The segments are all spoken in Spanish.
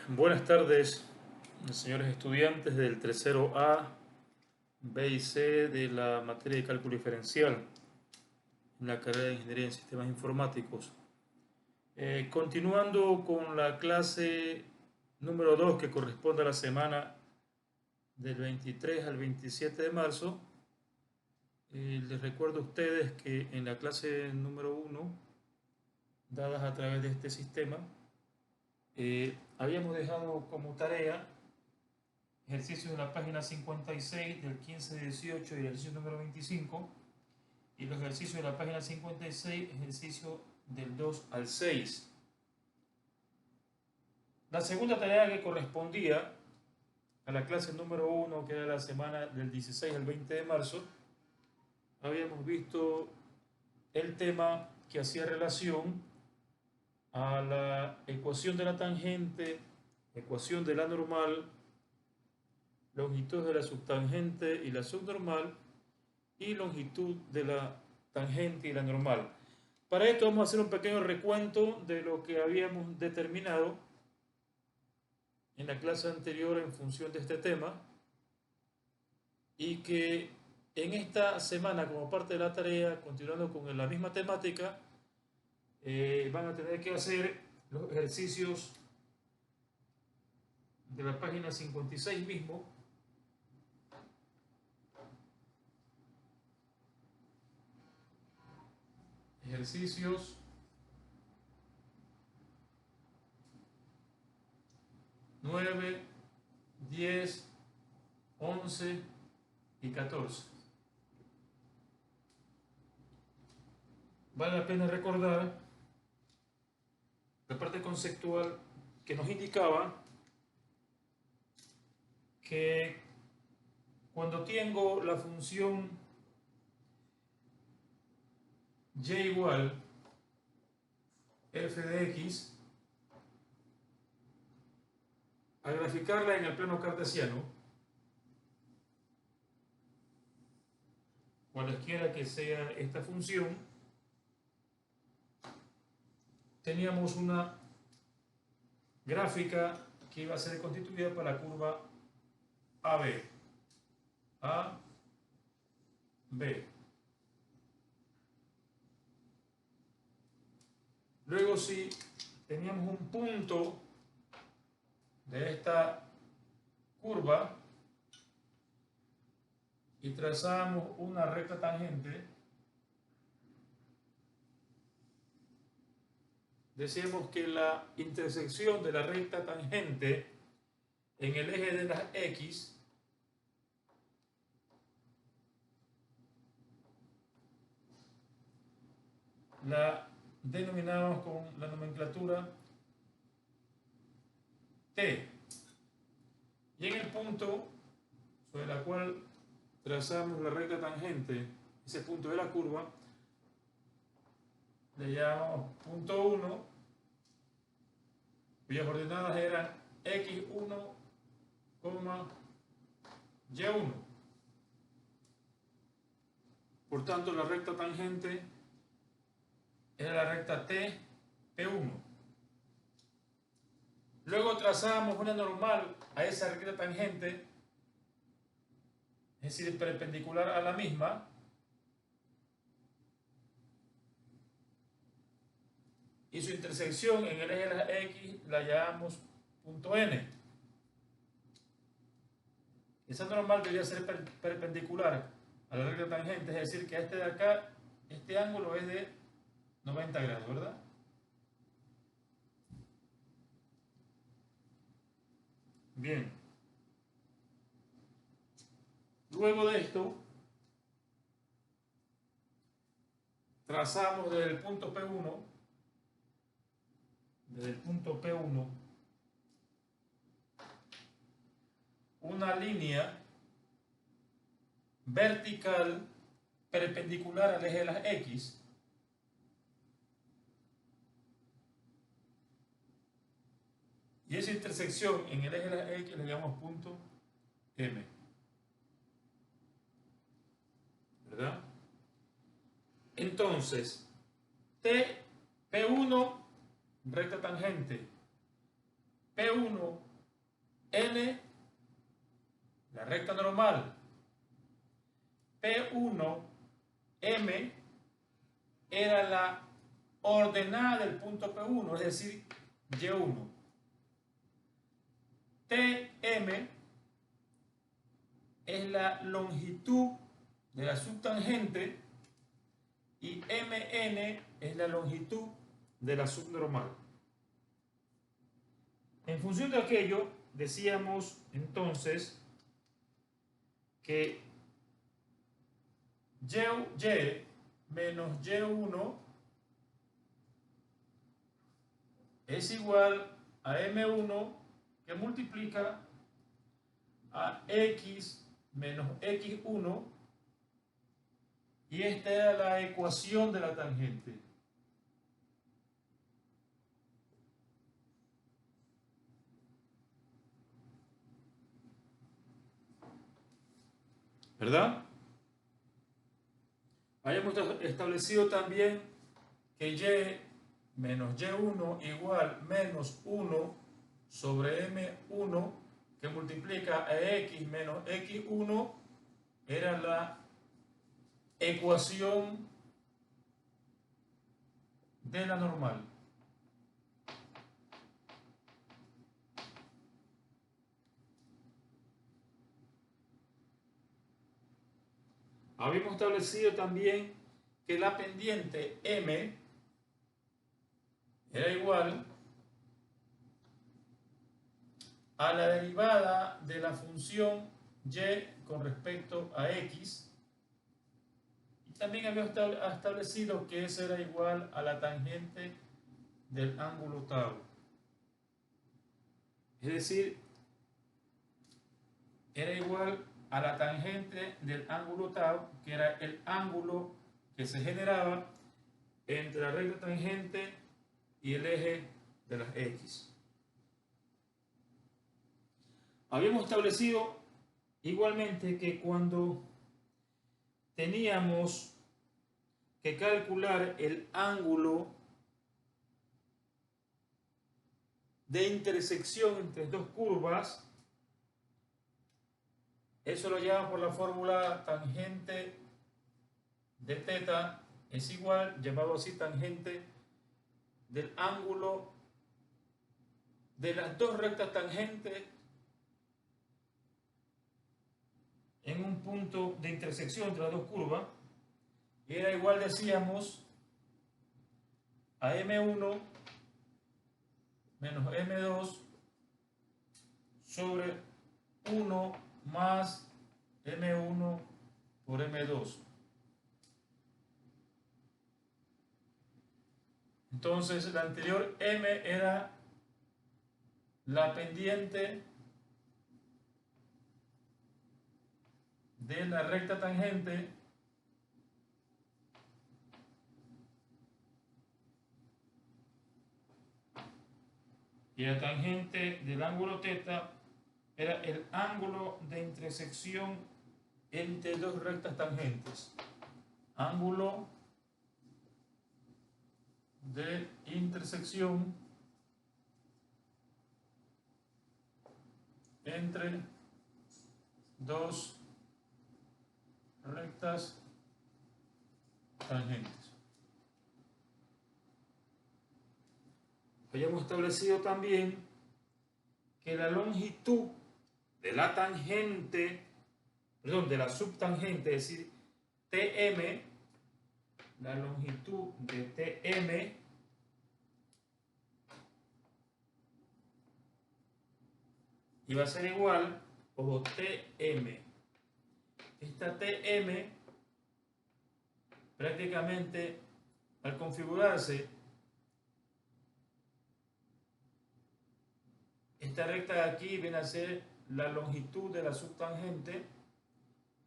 Buenas tardes, señores estudiantes del tercero A, B y C de la materia de cálculo diferencial en la carrera de Ingeniería en Sistemas Informáticos. Continuando con la clase número 2 que corresponde a la semana del 23 al 27 de marzo, les recuerdo a ustedes que en la clase número 1, dadas a través de este sistema, habíamos dejado como tarea ejercicios de la página 56 del 15 de 18 y el ejercicio número 25, y los ejercicios de la página 56, ejercicio del 2 al 6. La segunda tarea que correspondía a la clase número 1, que era la semana del 16 al 20 de marzo, habíamos visto el tema que hacía relación a la ecuación de la tangente, ecuación de la normal, longitud de la subtangente y la subnormal, y longitud de la tangente y la normal. Para esto vamos a hacer un pequeño recuento de lo que habíamos determinado en la clase anterior en función de este tema, y que en esta semana, como parte de la tarea, continuando con la misma temática, van a tener que hacer los ejercicios de la página 56 mismo, ejercicios 9, 10, 11 y 14. Vale la pena recordar la parte conceptual que nos indicaba que cuando tengo la función y igual f de x, al graficarla en el plano cartesiano, cualesquiera que sea esta función, teníamos una gráfica que iba a ser constituida por la curva AB. A, B. Luego, si teníamos un punto de esta curva y trazamos una recta tangente, decíamos que la intersección de la recta tangente en el eje de las X la denominamos con la nomenclatura T, y en el punto sobre el cual trazamos la recta tangente, ese punto de la curva, le llamamos punto 1, cuyas coordenadas eran x1, y1. Por tanto, la recta tangente era la recta T, P1. Luego trazamos una normal a esa recta tangente, es decir, perpendicular a la misma, y su intersección en el eje de la X la llamamos punto N. Esa normal debería ser perpendicular a la recta tangente, es decir, que este de acá, este ángulo es de 90 grados, ¿verdad? Bien. Luego de esto, trazamos desde el punto P1, una línea vertical perpendicular al eje de las X, y esa intersección en el eje de las X le llamamos punto M, ¿verdad? Entonces, T, P1, recta tangente, P1, N, la recta normal. P1, M, era la ordenada del punto P1, es decir, Y1. TM es la longitud de la subtangente y MN es la longitud de la subnormal. En función de aquello, decíamos entonces que Y menos Y1 es igual a M1 que multiplica a X menos X1, y esta era la ecuación de la tangente. ¿Verdad? Hayamos establecido también que Y menos Y1 igual menos 1 sobre M1 que multiplica a X menos X1 era la ecuación de la normal. Habíamos establecido también que la pendiente M era igual a la derivada de la función y con respecto a x, y también habíamos establecido que eso era igual a la tangente del ángulo tau. Es decir, era igual a la tangente del ángulo tau, que era el ángulo que se generaba entre la recta tangente y el eje de las x. Habíamos establecido igualmente que cuando teníamos que calcular el ángulo de intersección entre dos curvas, eso lo llamamos por la fórmula tangente de θ es igual, llamado así, tangente del ángulo de las dos rectas tangentes en un punto de intersección entre las dos curvas, y era igual, decíamos, a M1 menos M2 sobre 1 más M1 por M2. Entonces, la anterior M era la pendiente de la recta tangente y la tangente del ángulo θ era el ángulo de intersección entre dos rectas tangentes. Ángulo de intersección entre dos rectas tangentes. Habíamos establecido también que la longitud de la tangente, perdón, de la subtangente, es decir, TM, la longitud de TM iba a ser igual, ojo, TM. Esta TM prácticamente al configurarse esta recta de aquí viene a ser la longitud de la subtangente,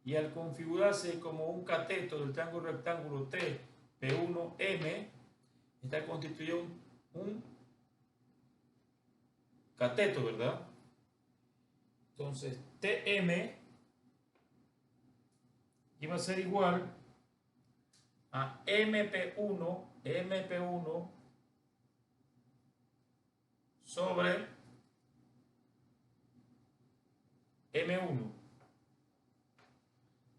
y al configurarse como un cateto del triángulo rectángulo T P1M, esta constituye un cateto, ¿verdad? Entonces TM iba a ser igual a MP1 sobre M1.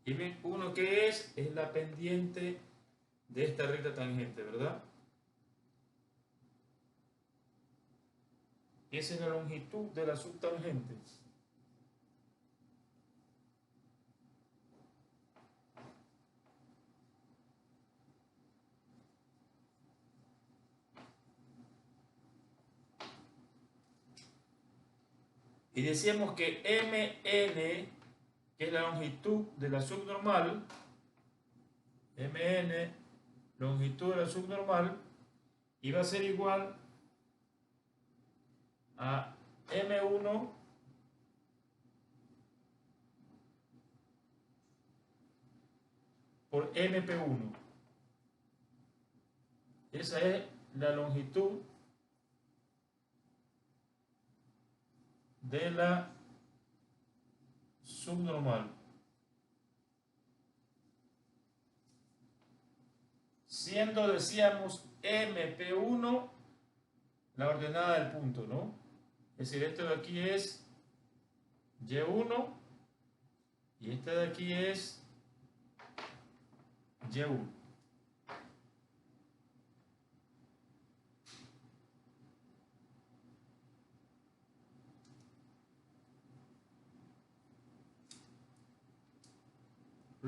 M1, ¿qué es? Es la pendiente de esta recta tangente, ¿verdad? Esa es la longitud de la subtangente. Y decíamos que MN, que es la longitud de la subnormal, MN, longitud de la subnormal, iba a ser igual a M1 por MP1. Esa es la longitud de la subnormal. Siendo, decíamos, MP1 la ordenada del punto, ¿no? Es decir, esto de aquí es Y1 y este de aquí es Y1.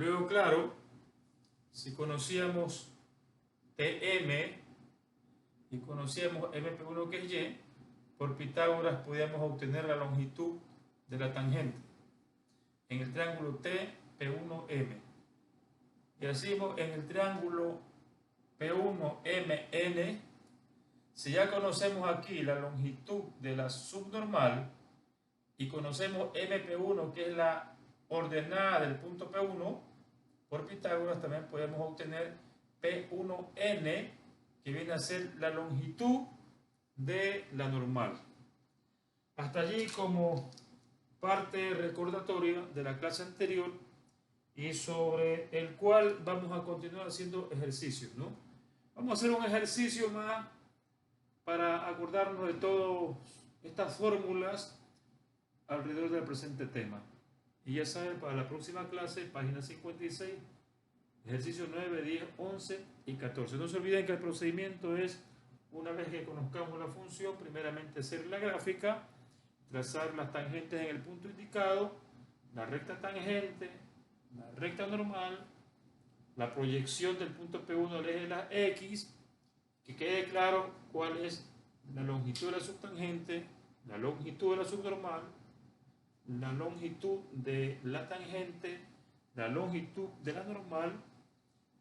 Luego, claro, si conocíamos TM y conocíamos MP1 que es Y, por Pitágoras podíamos obtener la longitud de la tangente en el triángulo TP1M. Y así en el triángulo P1MN, si ya conocemos aquí la longitud de la subnormal y conocemos MP1 que es la ordenada del punto P1, por Pitágoras también podemos obtener P1N, que viene a ser la longitud de la normal. Hasta allí como parte recordatoria de la clase anterior y sobre el cual vamos a continuar haciendo ejercicios, ¿no? Vamos a hacer un ejercicio más para acordarnos de todas estas fórmulas alrededor del presente tema. Y ya saben, para la próxima clase, página 56, ejercicio 9, 10, 11 y 14. No se olviden que el procedimiento es, una vez que conozcamos la función, primeramente hacer la gráfica, trazar las tangentes en el punto indicado, la recta tangente, la recta normal, la proyección del punto P1 al eje de la X, que quede claro cuál es la longitud de la subtangente, la longitud de la subnormal, la longitud de la tangente, la longitud de la normal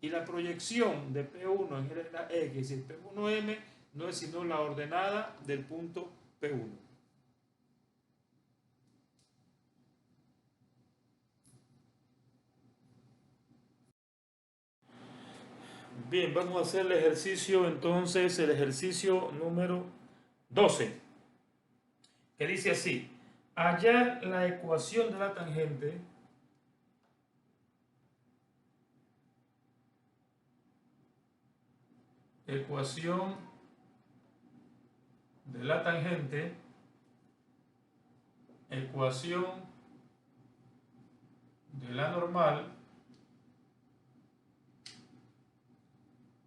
y la proyección de P1 en el eje de la X. El P1M no es sino la ordenada del punto P1. Bien, vamos a hacer el ejercicio entonces, el ejercicio número 12, que dice así: hallar la ecuación de la tangente ecuación de la tangente, ecuación de la normal,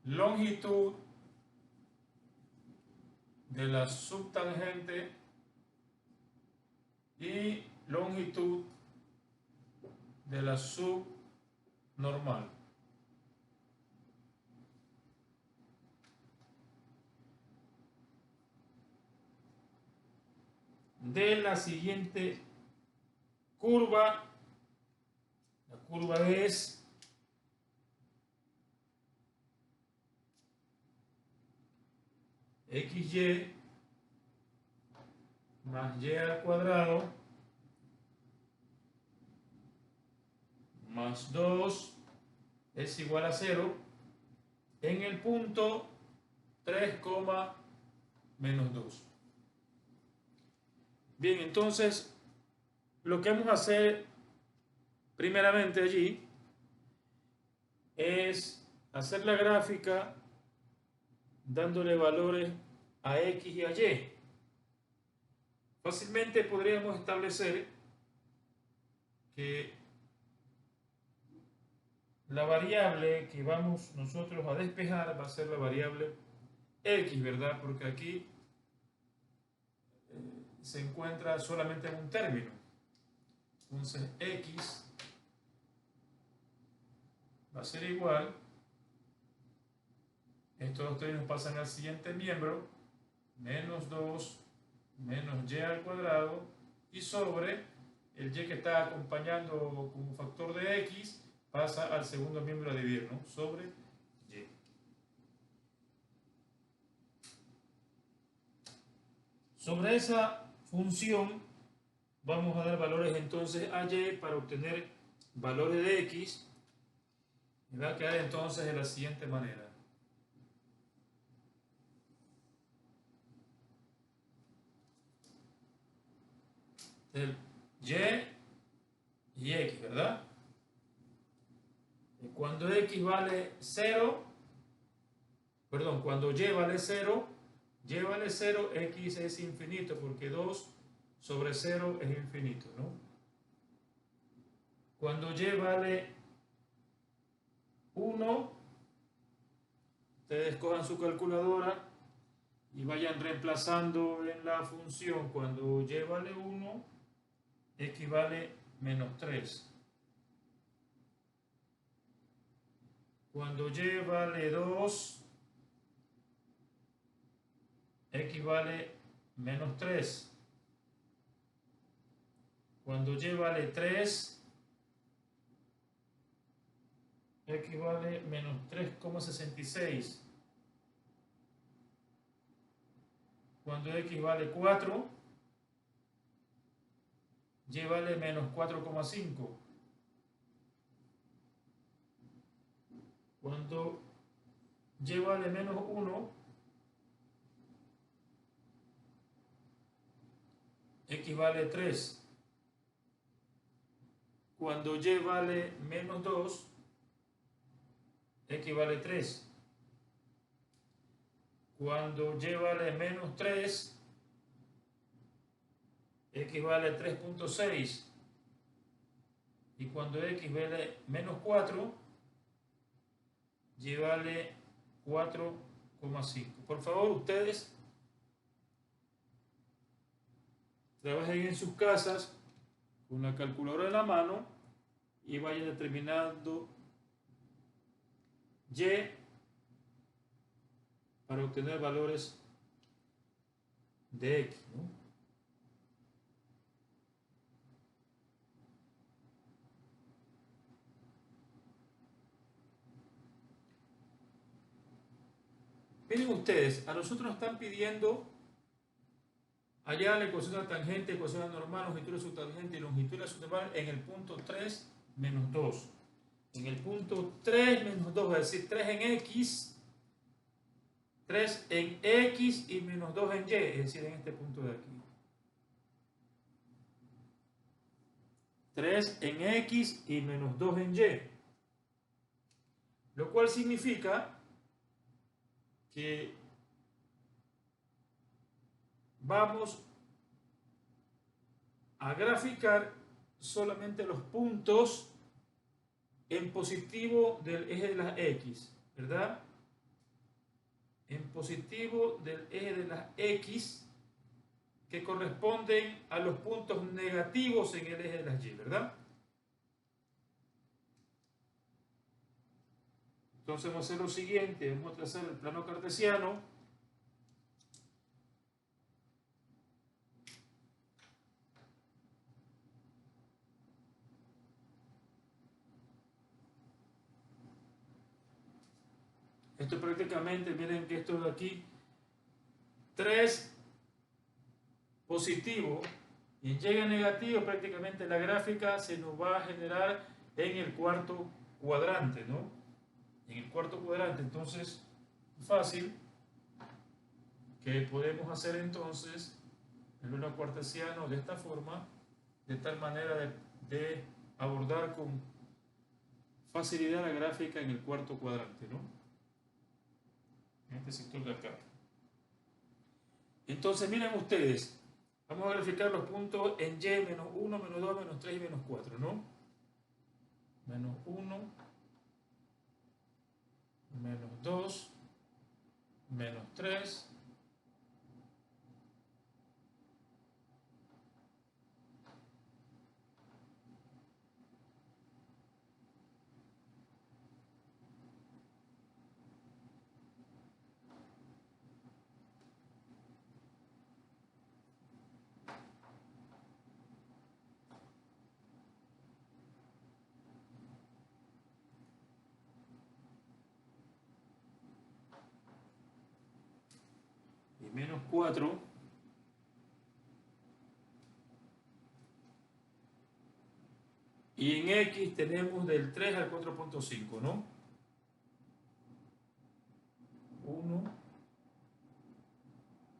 longitud de la subtangente y longitud de la subnormal. De la siguiente curva, la curva es XY más Y al cuadrado más 2 es igual a 0 en el punto 3, menos 2. Bien, entonces lo que vamos a hacer primeramente allí es hacer la gráfica dándole valores a X y a Y. Fácilmente podríamos establecer que la variable que vamos nosotros a despejar va a ser la variable x, ¿verdad? Porque aquí se encuentra solamente en un término. Entonces x va a ser igual, estos dos términos pasan al siguiente miembro, menos 2 menos y al cuadrado, y sobre el y que está acompañando como factor de x pasa al segundo miembro a dividir, ¿no? Sobre y. Sobre esa función vamos a dar valores entonces a y para obtener valores de x, y va a quedar entonces de la siguiente manera. El y x, ¿verdad? Y cuando x vale 0, perdón, cuando y vale 0, x es infinito, porque 2 sobre 0 es infinito, ¿no? Cuando y vale 1, ustedes cojan su calculadora y vayan reemplazando en la función. Cuando y vale 1, x vale menos 3. Cuando y vale 2, x vale menos 3. Cuando y vale 3, x vale menos 3,66. Cuando x vale 4, y vale menos 4,5. Cuando y vale menos 1, x vale 3. Cuando y vale menos 2, x vale 3. Cuando y vale menos 3, x vale 3,6. Y cuando x vale menos 4, y vale 4,5. Por favor, ustedes trabajen en sus casas con la calculadora en la mano y vayan determinando y para obtener valores de x, ¿no? Miren ustedes, a nosotros nos están pidiendo allá la ecuación de la tangente, ecuación de la normal, longitud de su tangente y longitud de su normal en el punto 3 menos 2. En el punto 3 menos 2, es decir, 3 en x, 3 en x y menos 2 en y, es decir, en este punto de aquí. 3 en x y menos 2 en y. Lo cual significa que vamos a graficar solamente los puntos en positivo del eje de las x, ¿verdad? En positivo del eje de las x que corresponden a los puntos negativos en el eje de las y, ¿verdad? Entonces vamos a hacer lo siguiente, vamos a trazar el plano cartesiano. Esto prácticamente, miren que esto de aquí, 3 positivo y en y negativo, prácticamente la gráfica se nos va a generar en el cuarto cuadrante, ¿no? En el cuarto cuadrante, entonces, fácil que podemos hacer entonces el plano cartesiano de esta forma, de tal manera de abordar con facilidad la gráfica en el cuarto cuadrante, ¿no? En este sector de acá. Entonces, miren ustedes, Vamos a verificar los puntos en y, menos 1, menos 2, menos 3 y menos 4, ¿no? Menos 1, menos 2, menos 3, y menos 4. Y en X tenemos del 3 al 4.5, ¿no? 1,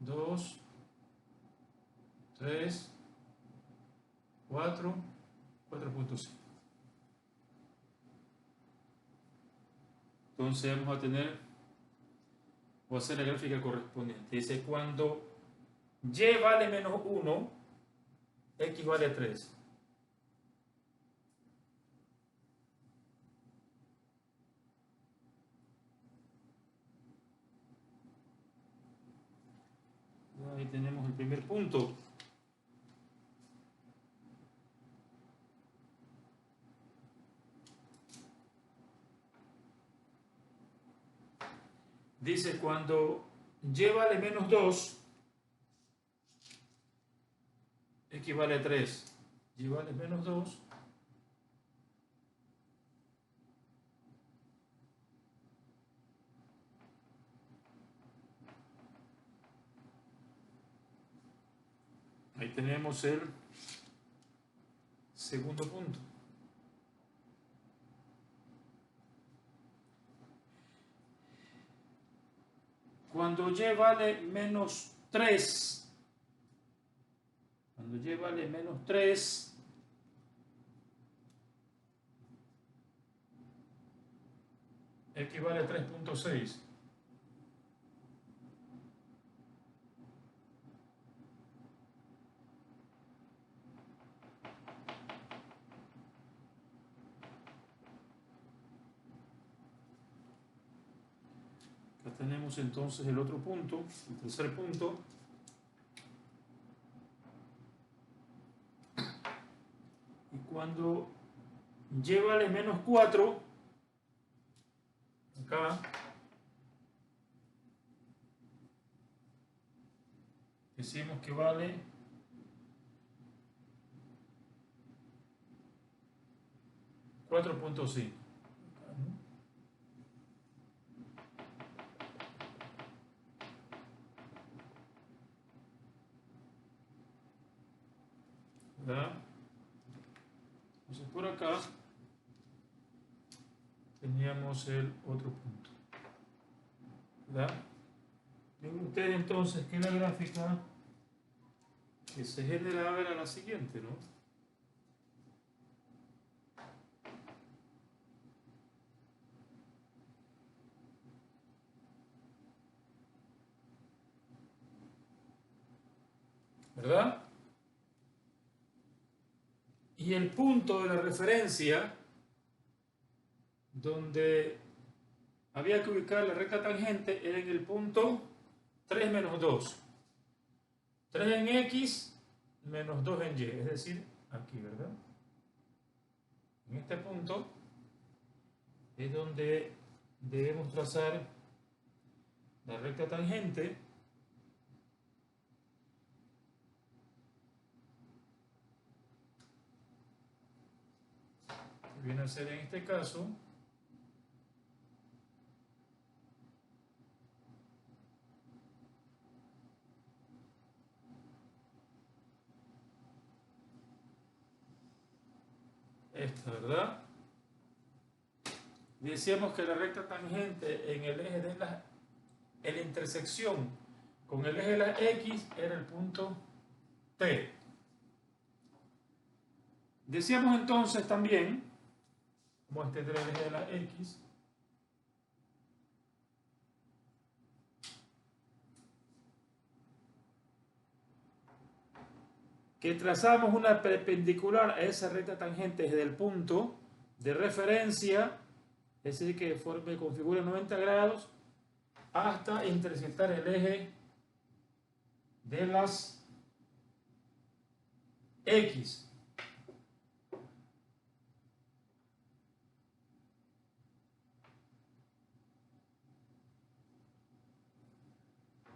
2, 3, 4, 4.5. Entonces vamos a tener, voy a hacer la gráfica correspondiente. Dice, cuando y vale menos 1, X vale 3. Ahí tenemos el primer punto. Dice, cuando y vale menos 2, X vale 3. Y vale menos 2. Ahí tenemos el segundo punto. Cuando y vale menos 3, cuando y vale menos 3, X vale 3.6. Acá tenemos entonces el otro punto, el tercer punto. Y cuando y vale menos 4, acá decimos que vale 4.5. ¿Verdad? Entonces por acá teníamos el otro punto. ¿Verdad? Ven ustedes entonces que la gráfica que se generaba era la siguiente, ¿no? ¿Verdad? Y el punto de la referencia donde había que ubicar la recta tangente era en el punto 3 menos 2. 3 en X menos 2 en Y, es decir, aquí, ¿verdad? En este punto es donde debemos trazar la recta tangente que viene a ser en este caso esta, ¿verdad? Decíamos que la recta tangente en el eje de la intersección con el eje de la X era el punto T. Decíamos entonces también, vamos a extender el eje de la X, que trazamos una perpendicular a esa recta tangente desde el punto de referencia, es decir, que configura 90 grados hasta intersectar el eje de las X.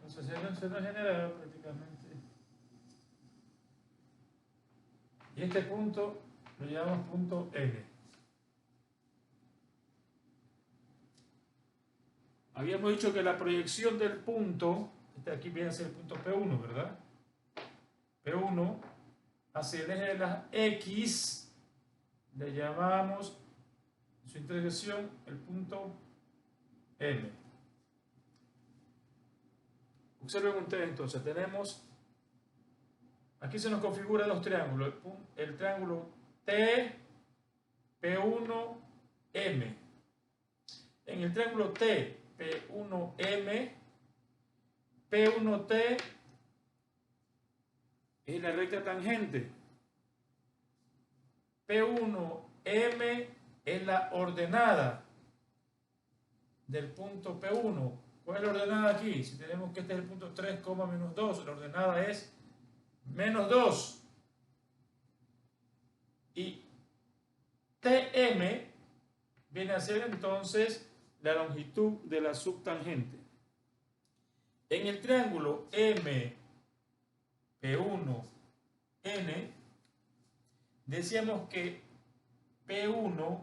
Entonces se nos genera prácticamente. Y este punto lo llamamos punto N. Habíamos dicho que la proyección del punto, este aquí viene a ser el punto P1, ¿verdad? P1 hacia el eje de las X, le llamamos su intersección el punto M. Observen ustedes entonces, tenemos, aquí se nos configura dos triángulos, el triángulo T, P1, M. En el triángulo T, P1M, P1T es la recta tangente, P1M es la ordenada del punto P1. ¿Cuál es la ordenada aquí? Si tenemos que este es el punto 3, menos 2, la ordenada es menos 2. Y TM viene a ser entonces la longitud de la subtangente. En el triángulo M, P1, N, decíamos que P1,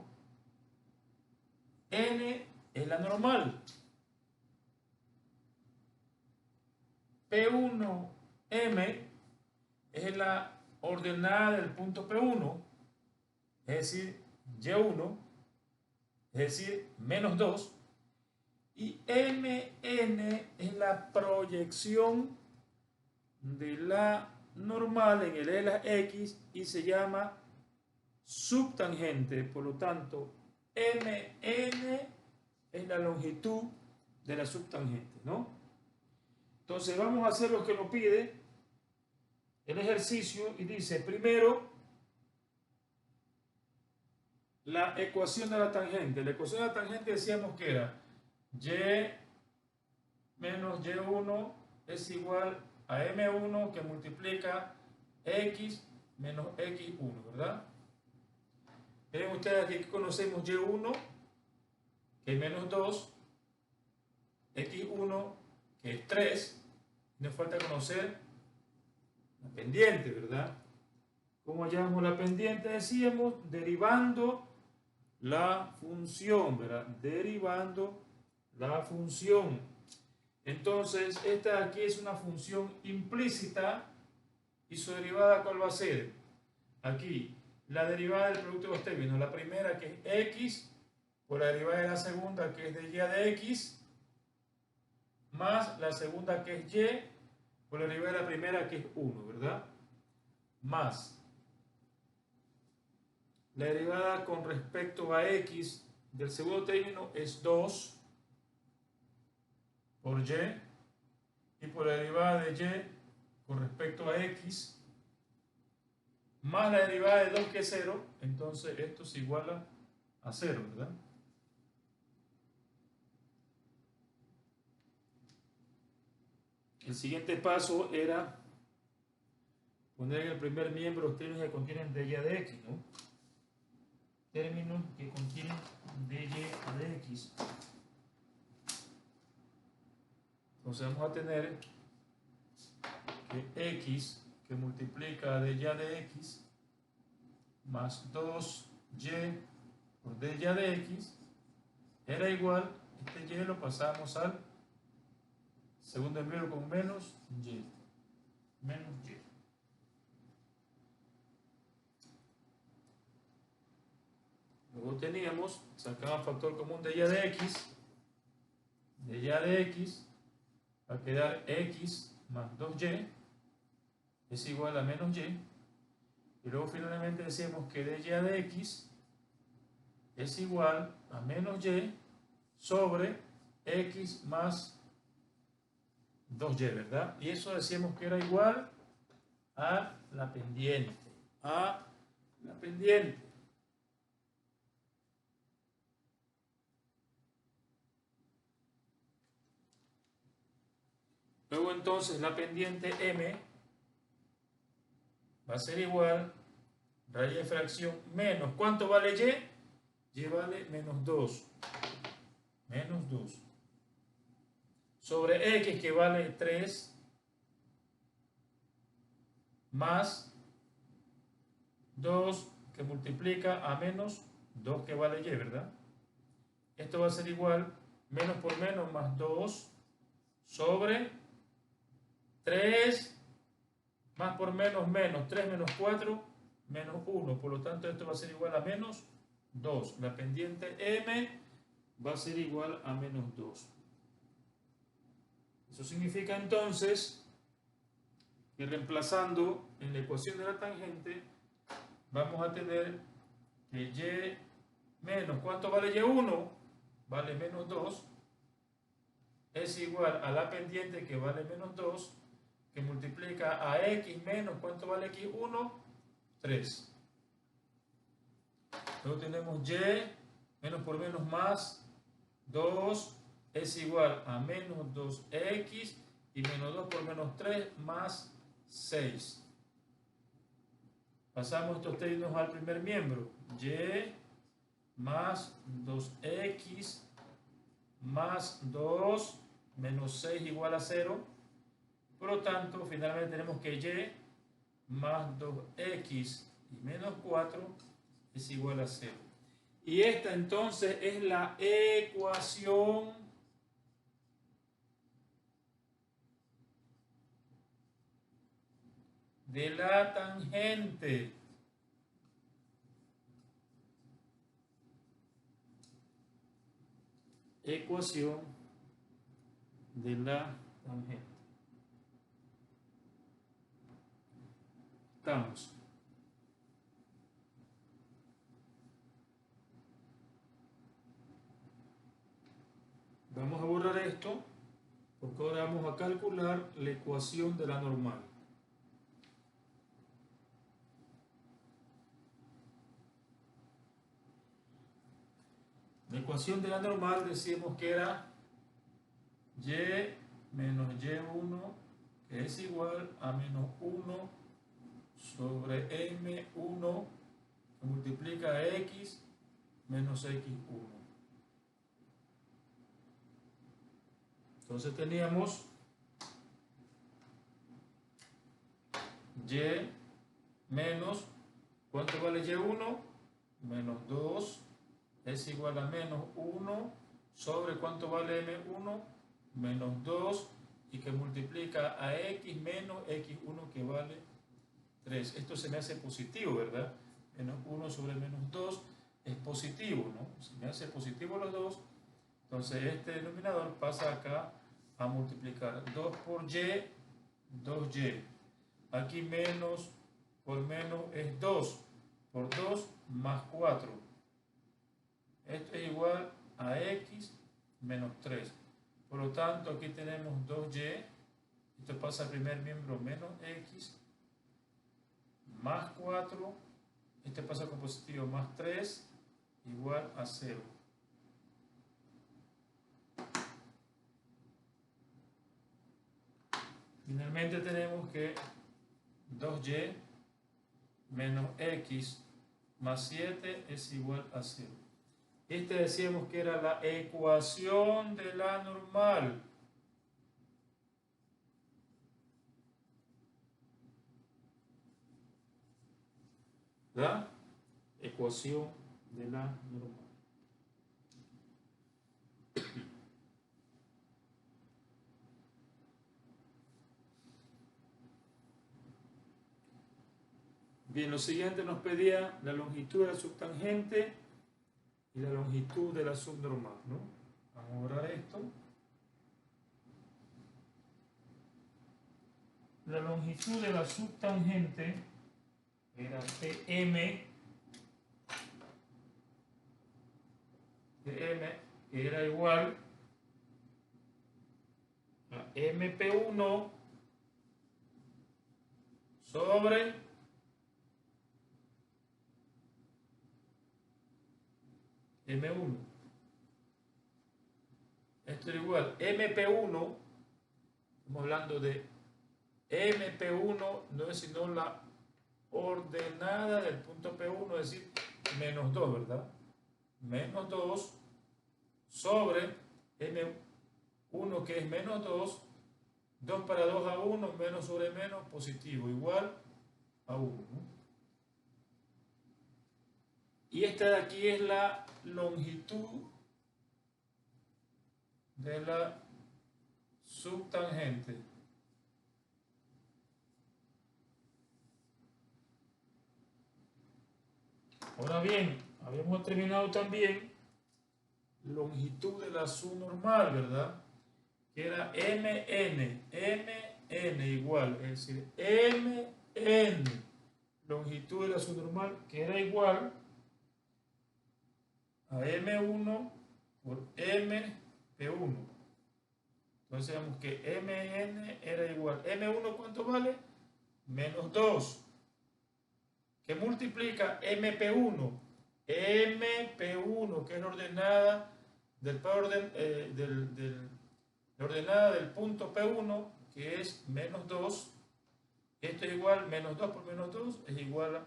N es la normal. P1, M es la ordenada del punto P1, es decir, Y1, es decir, menos 2, y MN es la proyección de la normal en el eje de la X y se llama subtangente. Por lo tanto, MN es la longitud de la subtangente, ¿no? Entonces vamos a hacer lo que nos pide el ejercicio y dice, primero, la ecuación de la tangente. La ecuación de la tangente decíamos que era y menos y1 es igual a m1 que multiplica x menos x1, ¿verdad? Miren ustedes aquí que conocemos y1, que es menos 2, x1, que es 3, y nos falta conocer la pendiente, ¿verdad? ¿Cómo hallamos la pendiente? Decíamos derivando la función, ¿verdad? Derivando la función. Entonces, esta aquí es una función implícita y su derivada, ¿cuál va a ser? Aquí, la derivada del producto de los términos. La primera, que es x, por la derivada de la segunda, que es de y de x, más la segunda, que es y, por la derivada de la primera, que es 1, ¿verdad? Más la derivada con respecto a x del segundo término es 2 por y por la derivada de y con respecto a x más la derivada de 2 que es 0, entonces esto se iguala a 0, ¿verdad? El siguiente paso era poner en el primer miembro los términos que contienen dy de x, ¿no? Términos que contienen dy de x. Entonces vamos a tener que x que multiplica dy de x más 2y por dy de x era igual, este y lo pasamos al segundo empleo con menos y. Luego teníamos, sacamos factor común de y de x. De y de x va a quedar x más 2y es igual a menos y. Y luego finalmente decimos que de y de x es igual a menos y sobre x más 2y, ¿verdad? Y eso decíamos que era igual a la pendiente. A la pendiente. Luego entonces la pendiente M va a ser igual raíz de fracción menos. ¿Cuánto vale Y? Y vale menos 2. Menos 2. Sobre X que vale 3 más 2 que multiplica a menos 2 que vale Y, ¿verdad? Esto va a ser igual menos por menos más 2 sobre 3 más por menos menos 3 menos 4 menos 1. Por lo tanto, esto va a ser igual a menos 2. La pendiente M va a ser igual a menos 2. Eso significa entonces que reemplazando en la ecuación de la tangente vamos a tener que Y menos, ¿cuánto vale Y1? Vale menos 2. Es igual a la pendiente que vale menos 2, que multiplica a X menos, ¿cuánto vale X1? 3. Luego tenemos Y, menos por menos más 2, es igual a menos 2X y menos 2 por menos 3 más 6. Pasamos estos términos al primer miembro. Y más 2X más 2 menos 6 igual a 0. Por lo tanto, finalmente tenemos que Y más 2X y menos 4 es igual a 0. Y esta entonces es la ecuación de la tangente. Ecuación de la tangente. Estamos. Vamos a borrar esto porque ahora vamos a calcular la ecuación de la normal. La ecuación de la normal decíamos que era Y menos Y1, que es igual a menos 1 sobre M1 que multiplica a X menos X1. Entonces teníamos Y menos, ¿cuánto vale Y1? Menos 2 es igual a menos 1 sobre ¿cuánto vale M1? Menos 2 y que multiplica a X menos X1 que vale 3. Esto se me hace positivo, ¿verdad? Menos 1 sobre menos 2 es positivo, ¿no? Se me hace positivo los dos. Entonces este denominador pasa acá a multiplicar 2 por Y, 2Y. Aquí menos por menos es 2 por 2 más 4. Esto es igual a X menos 3. Por lo tanto, aquí tenemos 2Y. Esto pasa al primer miembro menos X más 4. Este pasa con positivo más 3 igual a 0. Finalmente tenemos que 2Y menos X más 7 es igual a 0. Este decíamos que era la ecuación de la normal. La ecuación de la normal. Bien, lo siguiente nos pedía la longitud de la subtangente y la longitud de la subnormal, ¿no? Vamos a borrar esto. La longitud de la subtangente era PM, que era igual a MP1 sobre M1. Esto es igual. MP1, estamos hablando de MP1, no es sino la ordenada del punto P1, es decir, menos 2, ¿verdad? Menos 2 sobre M1, que es menos 2, 2 para 2 a 1, menos sobre menos, positivo, igual a 1, ¿no? Y esta de aquí es la longitud de la subtangente. Ahora bien, habíamos determinado también longitud de la subnormal, ¿verdad? Que era mn igual, es decir, mn, longitud de la subnormal, que era igual a m1 por mp1. Entonces vemos que mn era igual. M1, ¿cuánto vale? Menos 2. ¿Qué multiplica mp1? mp1, que es la ordenada la ordenada del punto P1, que es menos 2. Esto es igual, menos 2 por menos 2 es igual a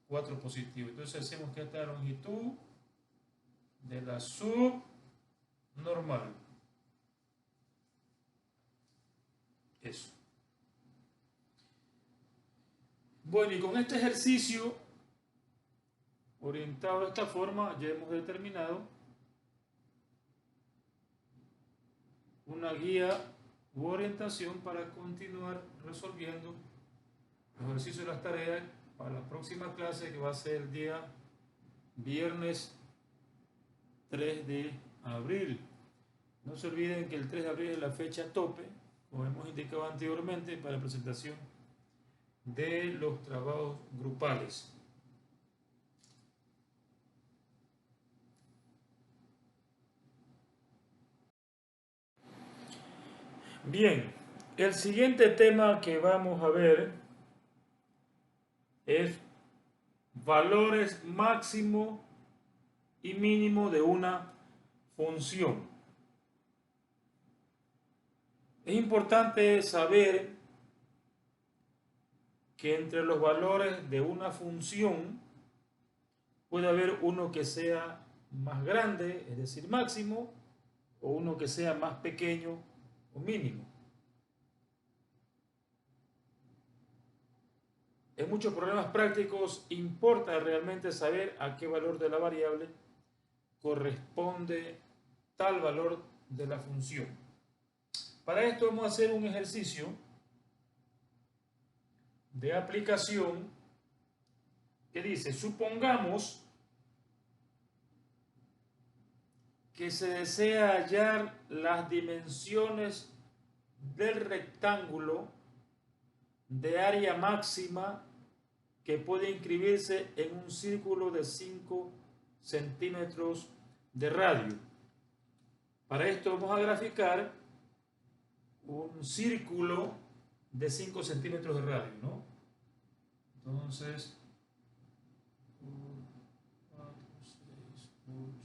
4 positivo. Entonces hacemos que esta es la longitud de la subnormal. Eso. Bueno, y con este ejercicio orientado de esta forma ya hemos determinado una guía u orientación para continuar resolviendo los ejercicios de las tareas para la próxima clase, que va a ser el día viernes 3 de abril. No se olviden que el 3 de abril es la fecha tope, como hemos indicado anteriormente, para la presentación de los trabajos grupales. Bien, el siguiente tema que vamos a ver es valores máximo y mínimo de una función. Es importante saber que entre los valores de una función puede haber uno que sea más grande, es decir, máximo, o uno que sea más pequeño o mínimo. En muchos problemas prácticos importa realmente saber a qué valor de la variable corresponde tal valor de la función. Para esto vamos a hacer un ejercicio de aplicación que dice: supongamos que se desea hallar las dimensiones del rectángulo de área máxima que puede inscribirse en un círculo de 5 centímetros de radio. Para esto vamos a graficar un círculo de 5 centímetros de radio, ¿no? Entonces, 4, 6, 8, 10.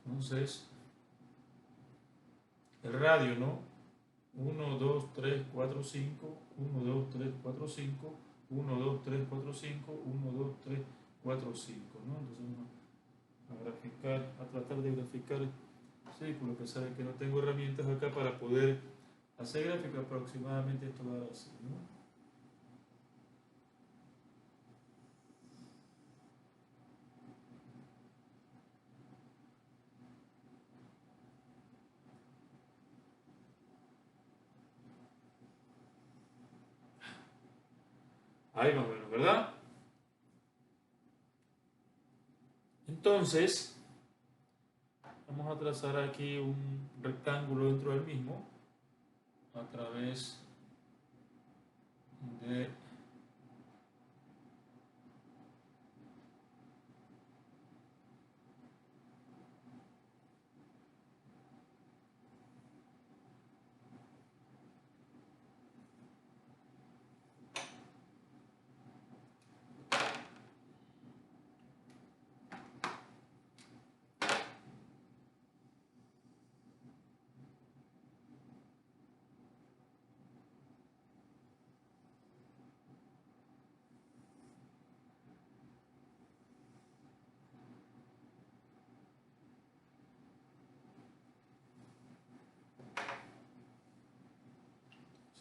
Entonces, el radio, ¿no? 1, 2, 3, 4, 5, 1, 2, 3, 4, 5, 1, 2, 3, 4, 5, 1, 2, 3, 4, 5, ¿no? Entonces vamos a graficar, a tratar de graficar círculos, que saben que no tengo herramientas acá para poder hacer gráfica. Aproximadamente esto va así, ¿no? Ahí más o menos, ¿verdad? Entonces, vamos a trazar aquí un rectángulo dentro del mismo a través de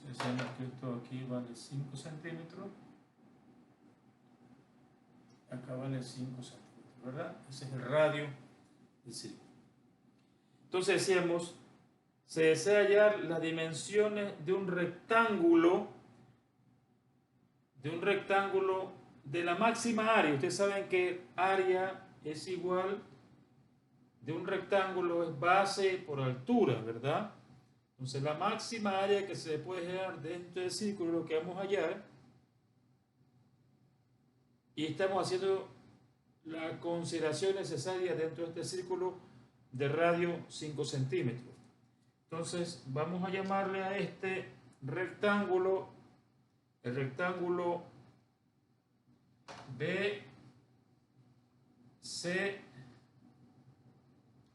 si hacemos que esto aquí vale 5 centímetros, acá vale 5 centímetros, ¿verdad? Ese es el radio del círculo. Entonces decíamos, se desea hallar las dimensiones de un rectángulo de la máxima área. Ustedes saben que área es igual de un rectángulo, es base por altura, ¿verdad? Entonces la máxima área que se puede hallar dentro del círculo es lo que vamos a hallar. Y estamos haciendo la consideración necesaria dentro de este círculo de radio 5 centímetros. Entonces vamos a llamarle a este rectángulo el rectángulo B, C,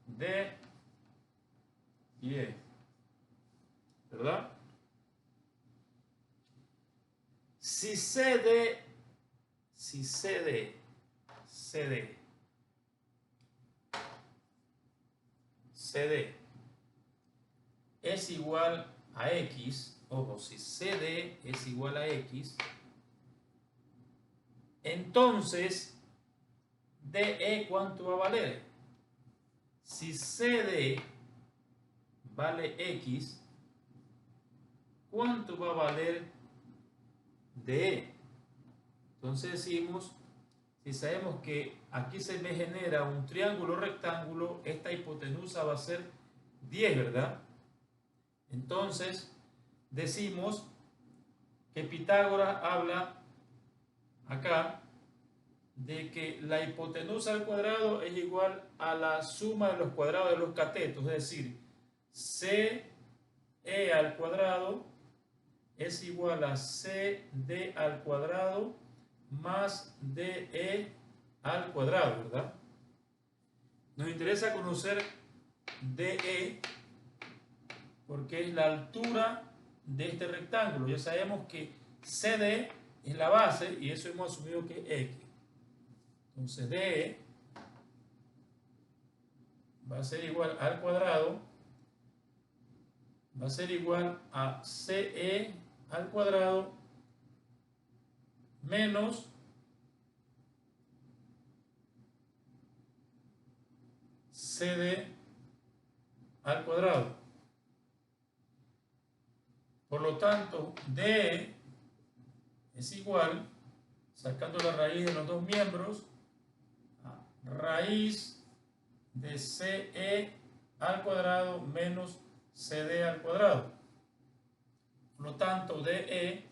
D y E, ¿verdad? Si CD es igual a X, ojo, si CD es igual a X, entonces DE ¿cuánto va a valer? Si CD vale X, ¿cuánto va a valer DE? Entonces decimos, si sabemos que aquí se me genera un triángulo rectángulo, esta hipotenusa va a ser 10, ¿verdad? Entonces decimos que Pitágoras habla acá de que la hipotenusa al cuadrado es igual a la suma de los cuadrados de los catetos, es decir, CE al cuadrado es igual a CD al cuadrado más DE al cuadrado, ¿verdad? Nos interesa conocer DE porque es la altura de este rectángulo. Ya sabemos que CD es la base y eso hemos asumido que es X. Entonces DE va a ser igual al cuadrado, va a ser igual a CE al cuadrado menos CD al cuadrado. Por lo tanto, DE es igual, sacando la raíz de los dos miembros, a raíz de CE al cuadrado menos CD al cuadrado. Por lo tanto, DE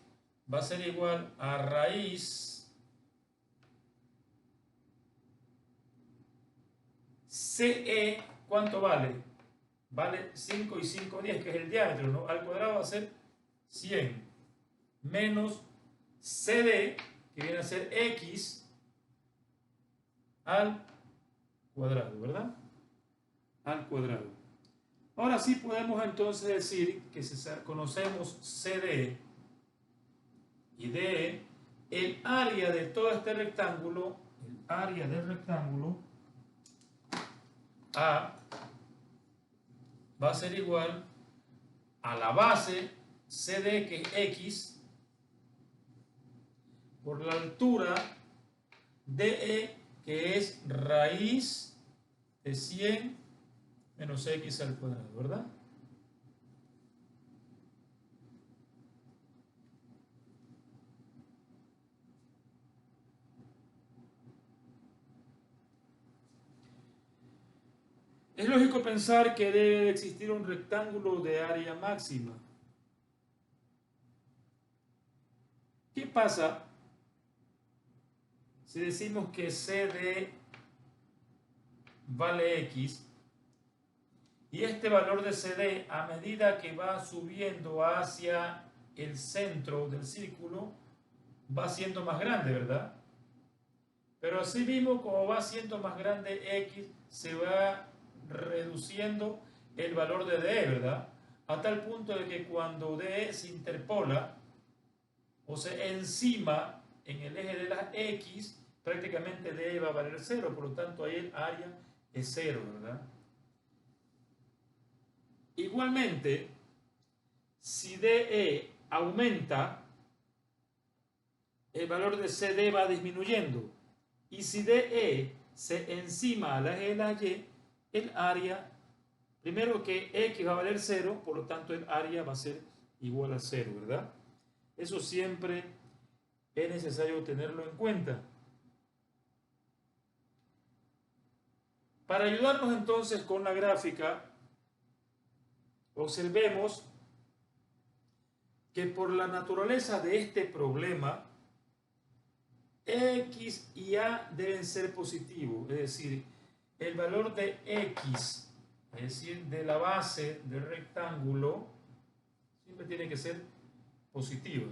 va a ser igual a raíz CE, ¿cuánto vale? Vale 5 y 5, 10, que es el diámetro, ¿no? Al cuadrado va a ser 100 menos CD, que viene a ser X al cuadrado, ¿verdad? Al cuadrado. Ahora sí podemos entonces decir que si conocemos CD y DE, el área de todo este rectángulo, el área del rectángulo A va a ser igual a la base CD, que es X, por la altura DE, que es raíz de 100 menos X al cuadrado, ¿verdad? Es lógico pensar que debe existir un rectángulo de área máxima. ¿Qué pasa si decimos que CD vale X y este valor de CD, a medida que va subiendo hacia el centro del círculo, va siendo más grande, ¿verdad? Pero así mismo, como va siendo más grande X, se va reduciendo el valor de DE, ¿verdad? A tal punto de que cuando DE se interpola o se encima en el eje de las X, prácticamente DE va a valer 0, por lo tanto ahí el área es 0, ¿verdad? Igualmente, si DE aumenta, el valor de CD va disminuyendo. Y si DE se encima a la eje de la Y, el área, primero que X va a valer 0, por lo tanto el área va a ser igual a 0, ¿verdad? Eso siempre es necesario tenerlo en cuenta. Para ayudarnos entonces con la gráfica, observemos que por la naturaleza de este problema, X y A deben ser positivos, es decir, el valor de X, es decir, de la base del rectángulo, siempre tiene que ser positiva.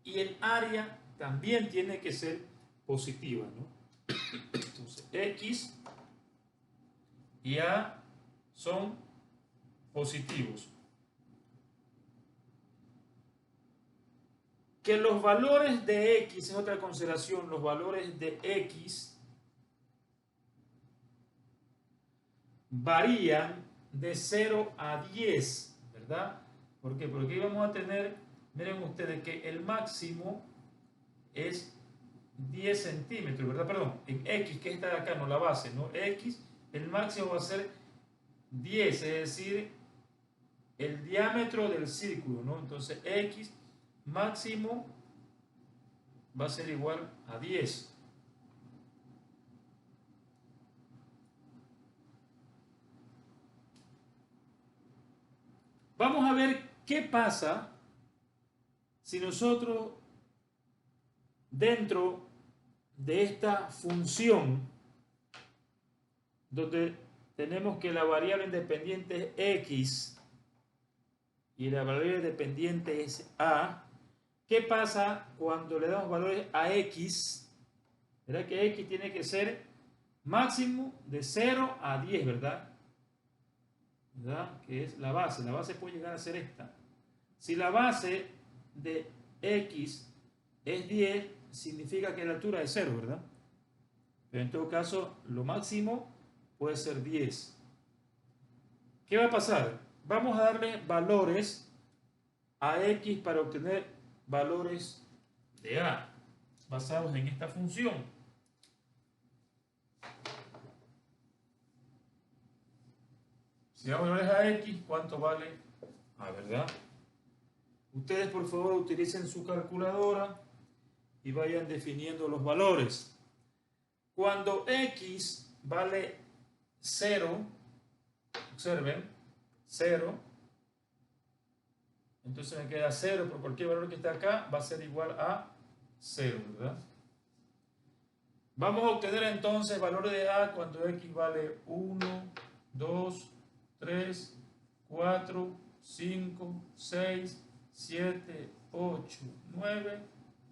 Y el área también tiene que ser positiva, ¿no? Entonces, X y A son positivos. Que los valores de X, es otra consideración, los valores de X varían de 0 a 10, ¿verdad? ¿Por qué? Porque aquí vamos a tener, miren ustedes que el máximo es 10 centímetros, ¿verdad? Perdón, en X, que está de acá, no la base, ¿no? X, el máximo va a ser 10, es decir, el diámetro del círculo, ¿no? Entonces X máximo va a ser igual a 10. Vamos a ver qué pasa si nosotros dentro de esta función donde tenemos que la variable independiente es X y la variable dependiente es A, ¿qué pasa cuando le damos valores a X? ¿Verdad que X tiene que ser máximo de 0 a 10, ¿verdad? ¿Verdad? Que es la base. La base puede llegar a ser esta. Si la base de X es 10, significa que la altura es 0, ¿verdad? Pero en todo caso, lo máximo puede ser 10. ¿Qué va a pasar? Vamos a darle valores a X para obtener valores de A basados en esta función. Si damos valores a X, ¿cuánto vale A, verdad? Ustedes por favor utilicen su calculadora y vayan definiendo los valores. Cuando X vale 0, observen, 0, entonces me queda 0 por cualquier valor que esté acá, va a ser igual a 0, ¿verdad? Vamos a obtener entonces valores de A cuando X vale 1, 2, 3, 4, 5, 6, 7, 8, 9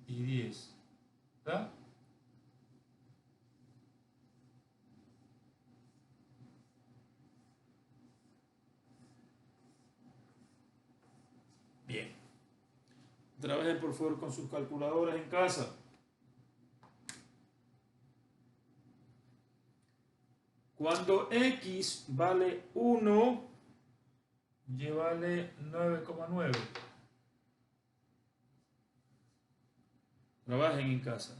y 10. ¿Verdad? Bien. Trabajen por favor con sus calculadoras en casa. Cuando X vale 1, Y vale 9,9. Trabajen en casa.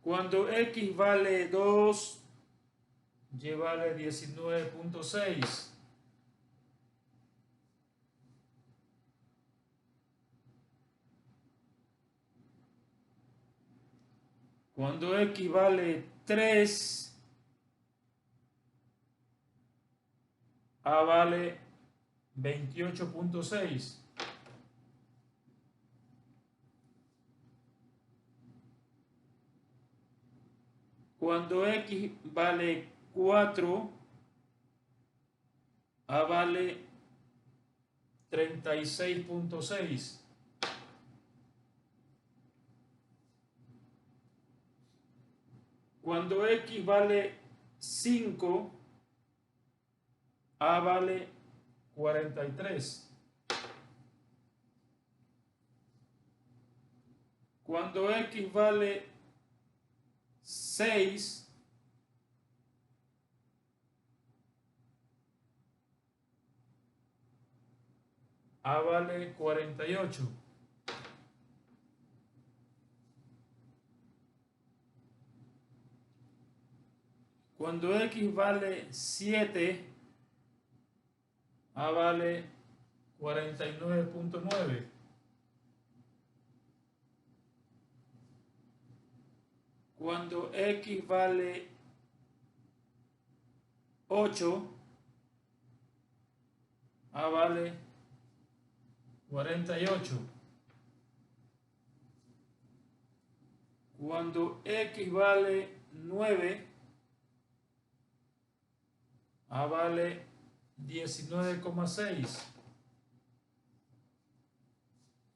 Cuando X vale 2, Y vale 19,6. Cuando X vale 3, A vale 28.6. Cuando X vale 4, A vale 36.6. Cuando X vale 5, A vale 43. Cuando X vale 6, A vale 48. Cuando X vale 7, A vale 49.9. Cuando X vale 8, A vale 48. Cuando X vale 9, A vale 19,6.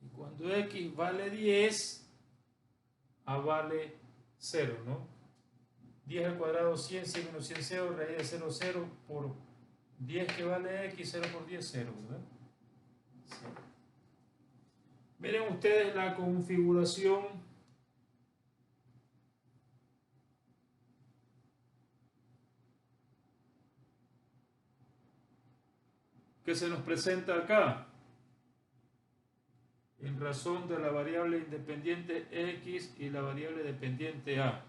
Y cuando X vale 10, A vale 0, ¿no? 10 al cuadrado 100, 100 menos 100, 0, raíz de 0, 0 por 10 que vale X, 0 por 10, 0, ¿verdad? 0. Miren ustedes la configuración que se nos presenta acá en razón de la variable independiente X y la variable dependiente A.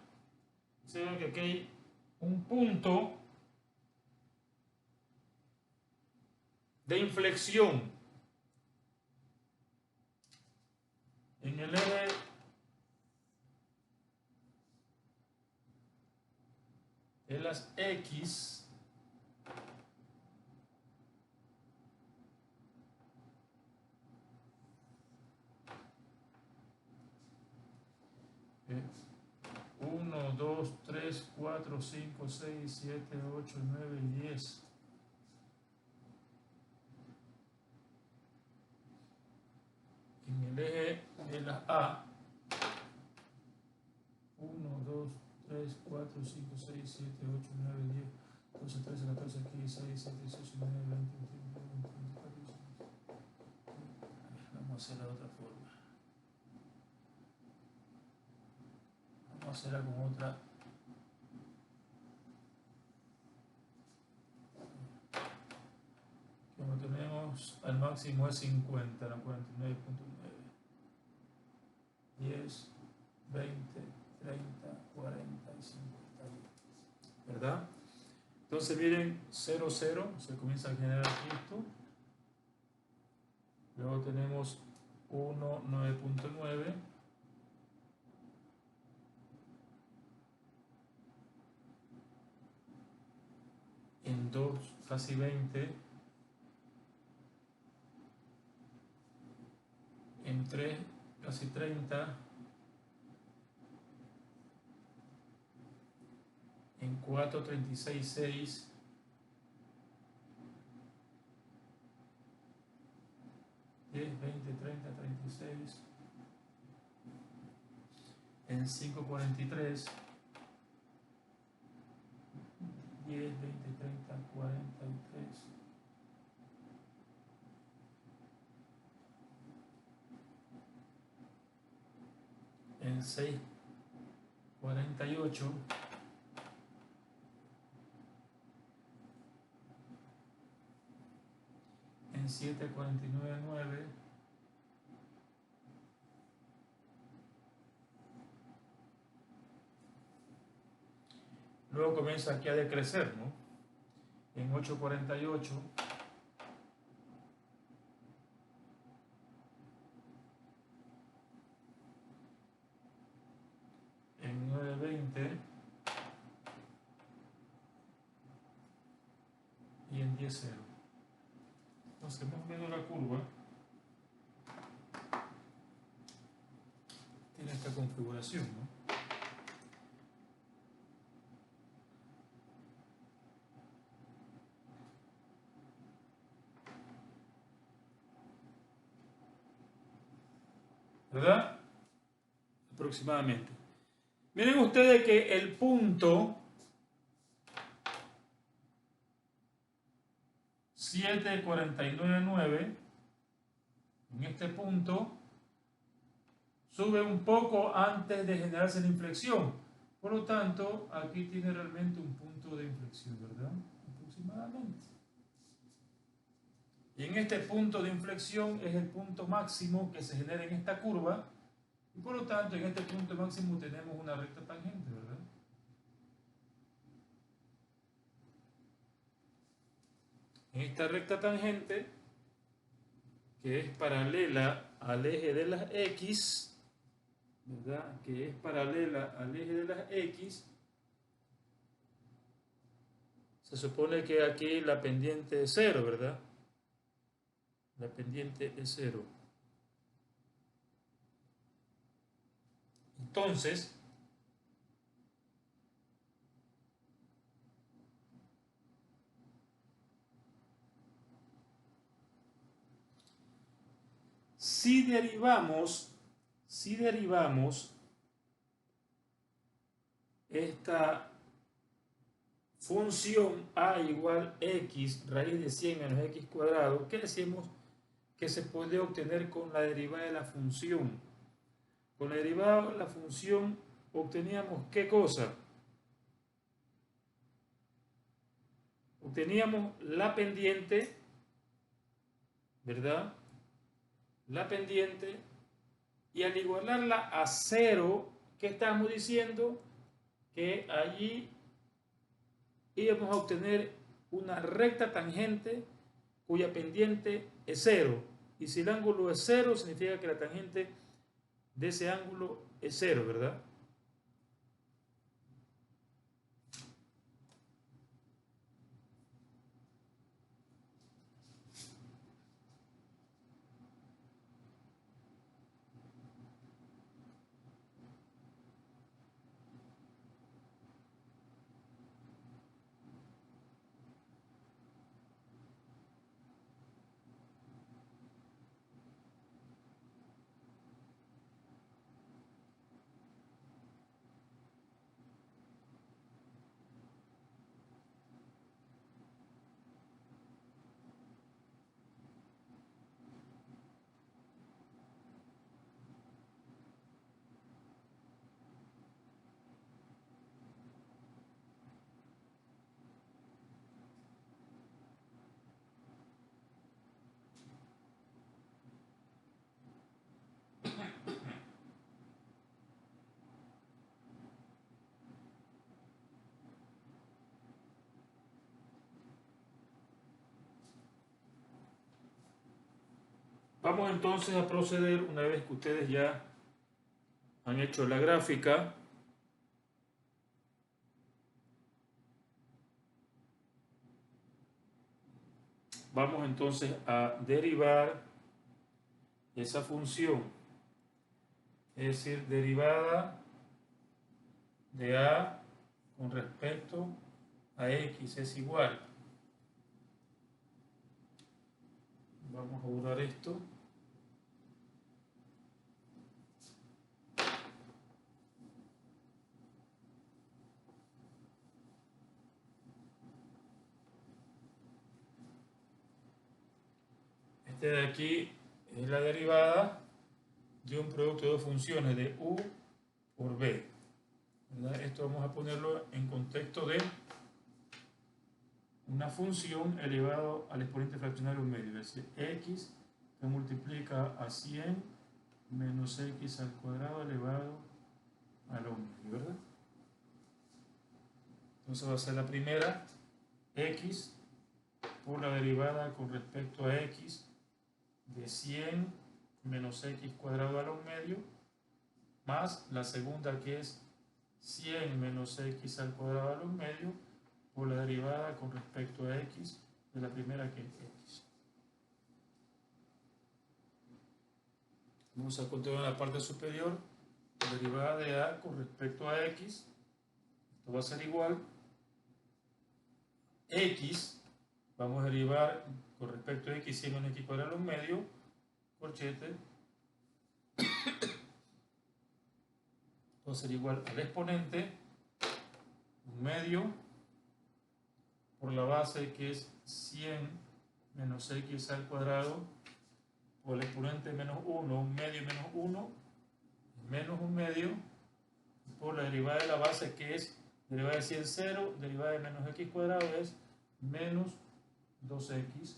Se ven que aquí hay un punto de inflexión en el eje de las X ¿eh? 1, 2, 3, 4, 5, 6, 7, 8, 9 y 10. En el eje de la A, 1, 2, 3, 4, 5, 6, 7, 8, 9, 10, 12, 13, 14, 15, 16, 17, 18, 19, 20, 21, 22, 23, 24. Vamos a hacerla de otra forma. Vamos a hacerla con otra. Como tenemos al máximo es 50, la 49.9. 10, 20, 30, 40 y 51. ¿Verdad? Entonces miren, 0, 0, se comienza a generar esto. Luego tenemos 1, 9.9. En 2, casi 20. En 3, casi 30. En 4, 36,6. En 20, 30, 36. En 5, 43. 10, 20, 30, 43. En 6, 48. En 7, 49, 9. Luego comienza aquí a decrecer, ¿no? En 8, 48. En 9, y es 0. Entonces más o menos la curva tiene esta configuración, ¿no? ¿Verdad? Aproximadamente. Miren ustedes que el punto 7,499 en este punto sube un poco antes de generarse la inflexión. Por lo tanto, aquí tiene realmente un punto de inflexión, ¿verdad? Aproximadamente. Y en este punto de inflexión es el punto máximo que se genera en esta curva. Y por lo tanto, en este punto máximo tenemos una recta tangente, ¿verdad? En esta recta tangente, que es paralela al eje de las X, ¿verdad? Que es paralela al eje de las X, se supone que aquí la pendiente es 0, ¿verdad? La pendiente es 0. Entonces, si derivamos esta función a igual x raíz de 100 menos x cuadrado, ¿qué decimos que se puede obtener con la derivada de la función? Con la derivada de la función obteníamos ¿qué cosa? Obteníamos la pendiente, ¿verdad? La pendiente, y al igualarla a 0, ¿qué estamos diciendo? Que allí íbamos a obtener una recta tangente cuya pendiente es 0. Y si el ángulo es 0, significa que la tangente de ese ángulo es 0, ¿verdad? Vamos entonces a proceder, una vez que ustedes ya han hecho la gráfica, vamos entonces a derivar esa función, es decir, derivada de a con respecto a x es igual. Vamos a borrar esto. Este de aquí es la derivada de un producto de dos funciones de u por b, ¿verdad? Esto vamos a ponerlo en contexto de una función elevado al exponente fraccionario medio, es decir, x que multiplica a 100 menos x al cuadrado elevado a lo medio, ¿verdad? Entonces va a ser la primera, x por la derivada con respecto a x de 100 menos x cuadrado a lo medio, más la segunda que es 100 menos x al cuadrado a lo medio por la derivada con respecto a x de la primera que es x. Vamos a continuar en la parte superior. La derivada de a con respecto a x. Esto va a ser igual. X, vamos a derivar con respecto a x 100 menos x cuadrado a un medio, corchete. Va a ser igual al exponente, un medio, por la base que es 100 menos x al cuadrado, por el exponente menos 1, un medio menos 1, menos un medio, por la derivada de la base que es derivada de 100, 0, derivada de menos x cuadrado es menos 2x,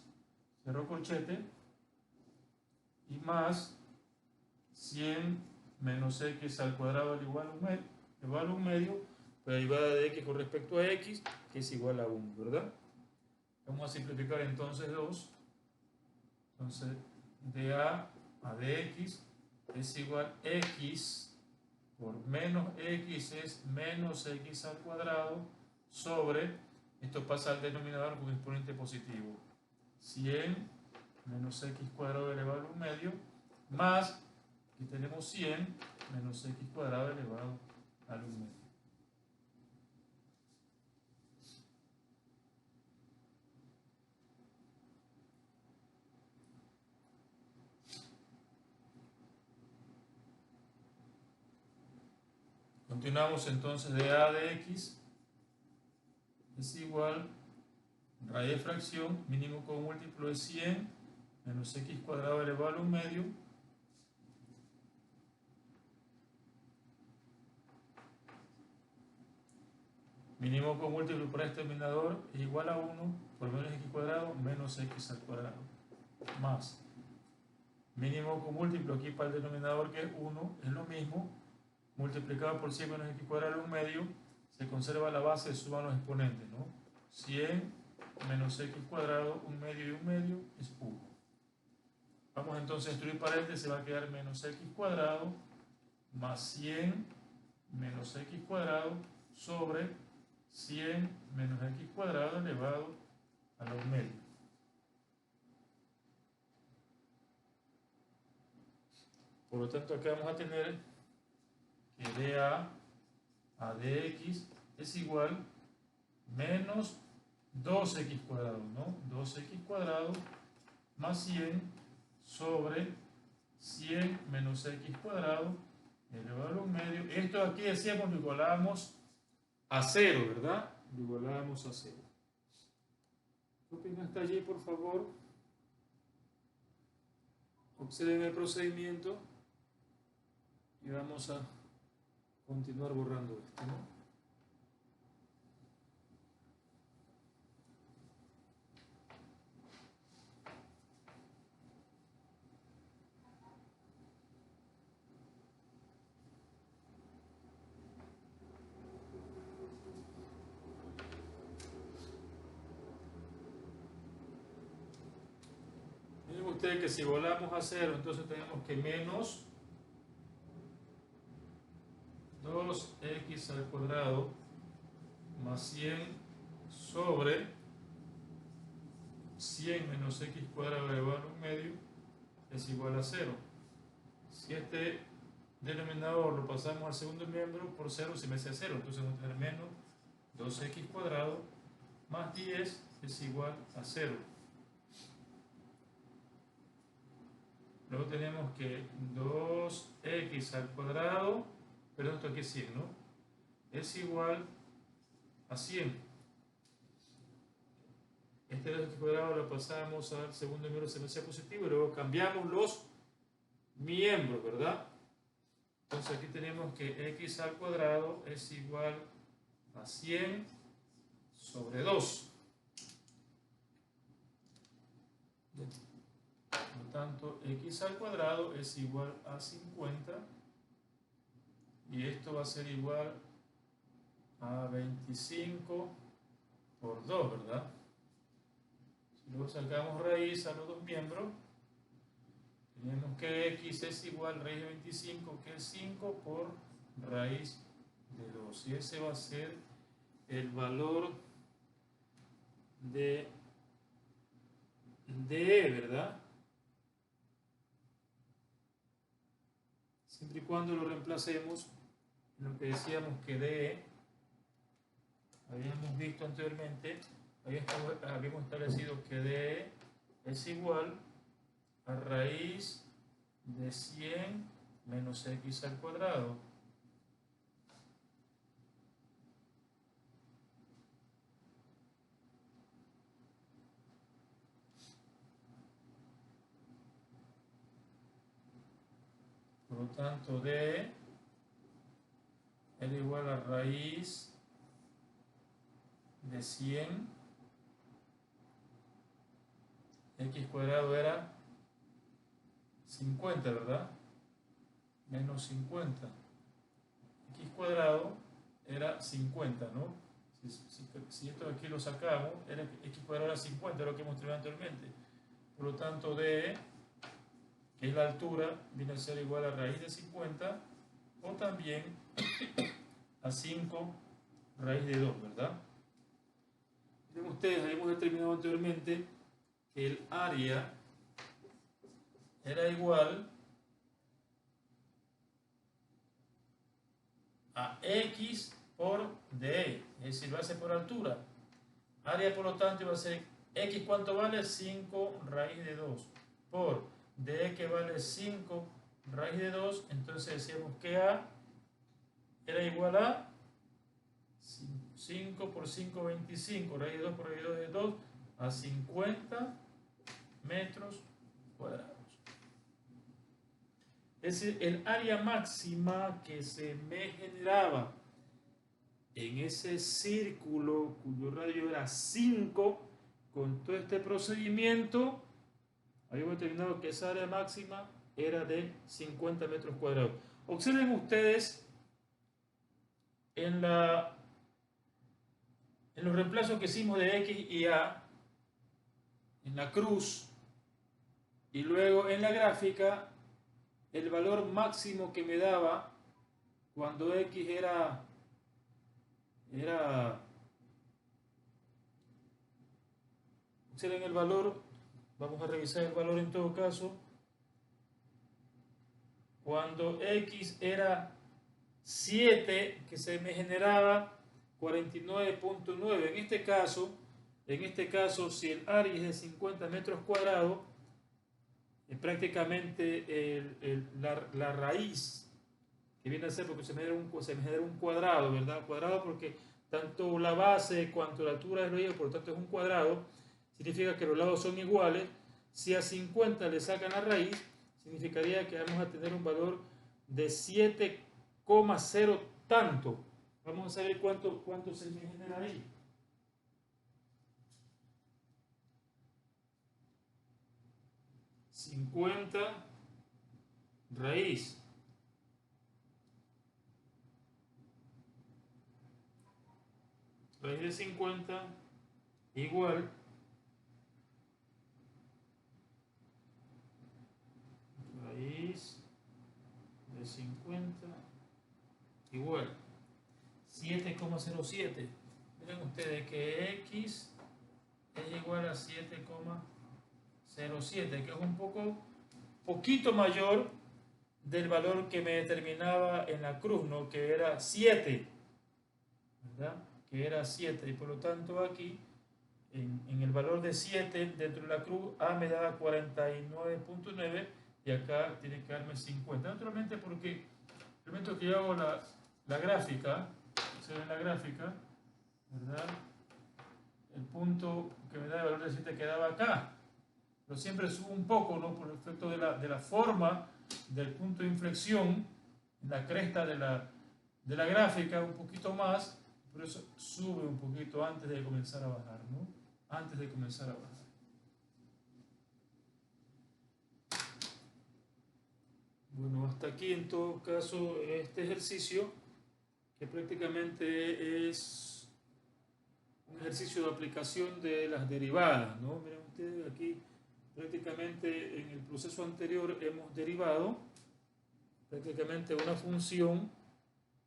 cierro corchete, y más 100 menos x al cuadrado igual a un medio, la derivada de x con respecto a x, que es igual a 1, ¿verdad? Vamos a simplificar entonces 2. Entonces, de a dx es igual a x por menos x es menos x al cuadrado sobre, esto pasa al denominador con exponente positivo, 100 menos x cuadrado elevado a un medio, más, aquí tenemos 100 menos x cuadrado elevado al un medio. Continuamos entonces, de a de x es igual raíz de fracción, mínimo con múltiplo de 100 menos x cuadrado elevado a un medio, mínimo con múltiplo para este denominador es igual a 1 por menos x cuadrado menos x al cuadrado, más mínimo con múltiplo aquí para el denominador que es 1, es lo mismo, multiplicado por 100 menos x cuadrado a un medio, se conserva la base, suman los exponentes, ¿no? 100 menos x cuadrado, un medio y un medio es 1. Vamos entonces a destruir paréntesis, se va a quedar menos x cuadrado más 100 menos x cuadrado sobre 100 menos x cuadrado elevado a los medios. Por lo tanto, acá vamos a tener que de a dx es igual menos 2x cuadrado, ¿no? 2x cuadrado más 100 sobre 100 menos x cuadrado elevado a un medio. Esto aquí decíamos lo igualábamos a 0, ¿verdad? Lo igualábamos a 0. ¿Qué opinan hasta allí, por favor? Observen el procedimiento y vamos a continuar borrando esto, ¿no? Miren ustedes que si volamos a 0, entonces tenemos que menos 2x al cuadrado más 100 sobre 100 menos x cuadrado elevado a un medio es igual a 0. Si este denominador lo pasamos al segundo miembro por 0, se me hace 0. Entonces vamos a tener menos 2x cuadrado más 10 es igual a 0. Luego tenemos que 2x al cuadrado, perdón, esto aquí es 100, ¿no? Es igual a 100. Este 2x cuadrado lo pasamos al segundo miembro, se me hace positivo, y luego cambiamos los miembros, ¿verdad? Entonces aquí tenemos que x al cuadrado es igual a 100 sobre 2. Por lo tanto, x al cuadrado es igual a 50 y esto va a ser igual a 25 por 2, ¿verdad? Si luego sacamos raíz a los dos miembros, tenemos que x es igual a raíz de 25, que es 5 por raíz de 2. Y ese va a ser el valor de DE, ¿verdad? Siempre y cuando lo reemplacemos en lo que decíamos que DE, habíamos visto anteriormente, habíamos establecido que DE es igual a raíz de 100 menos x al cuadrado. Por lo tanto, D era igual a raíz de 100, x cuadrado era 50, ¿verdad? Menos 50. X cuadrado era 50, ¿no? Si esto de aquí lo sacamos, x cuadrado era 50, lo que hemos tenido anteriormente. Por lo tanto, D, que es la altura, viene a ser igual a raíz de 50 o también a 5 raíz de 2, ¿verdad? Miren ustedes, habíamos determinado anteriormente que el área era igual a x por DE, es decir, base por altura. Área, por lo tanto, va a ser x, ¿cuánto vale? 5 raíz de 2 por DE, que vale 5 raíz de 2. Entonces decíamos que A era igual a 5 por 5, 25, raíz de 2 por raíz de 2 es 2, a 50 metros cuadrados. Es decir, el área máxima que se me generaba en ese círculo cuyo radio era 5, con todo este procedimiento, habíamos determinado que esa área máxima era de 50 metros cuadrados. Observen ustedes en los reemplazos que hicimos de X y A, en la cruz, y luego en la gráfica, el valor máximo que me daba cuando X era observen el valor, vamos a revisar el valor en todo caso, cuando X era 7, que se me generaba 49.9. En este caso, si el área es de 50 metros cuadrados, prácticamente la raíz, que viene a ser porque se me genera un cuadrado, ¿verdad? Cuadrado porque tanto la base cuanto la altura del oído, por lo tanto es un cuadrado, significa que los lados son iguales. Si a 50 le sacan la raíz, significaría que vamos a tener un valor de 7,0 tanto. Vamos a saber cuánto se me genera ahí. $50 raíz de 50 igual raíz de 50 igual 7,07. Miren ustedes que X es igual a 7,07, que es un poquito mayor del valor que me determinaba en la cruz, ¿no? Que era 7, ¿verdad? Que era 7, y por lo tanto aquí en el valor de 7 dentro de la cruz, A me daba 49.9 y acá tiene que darme 50. Naturalmente porque el momento que yo hago la gráfica, se ve en la gráfica, ¿verdad? El punto que me da el valor de 7 quedaba acá, pero siempre subo un poco, ¿no? Por el efecto de la forma del punto de inflexión, en la cresta de la gráfica, un poquito más, por eso sube un poquito antes de comenzar a bajar, ¿no? Antes de comenzar a bajar. Bueno, hasta aquí en todo caso este ejercicio, que prácticamente es un ejercicio de aplicación de las derivadas, ¿no? Miren ustedes aquí, prácticamente en el proceso anterior hemos derivado prácticamente una función,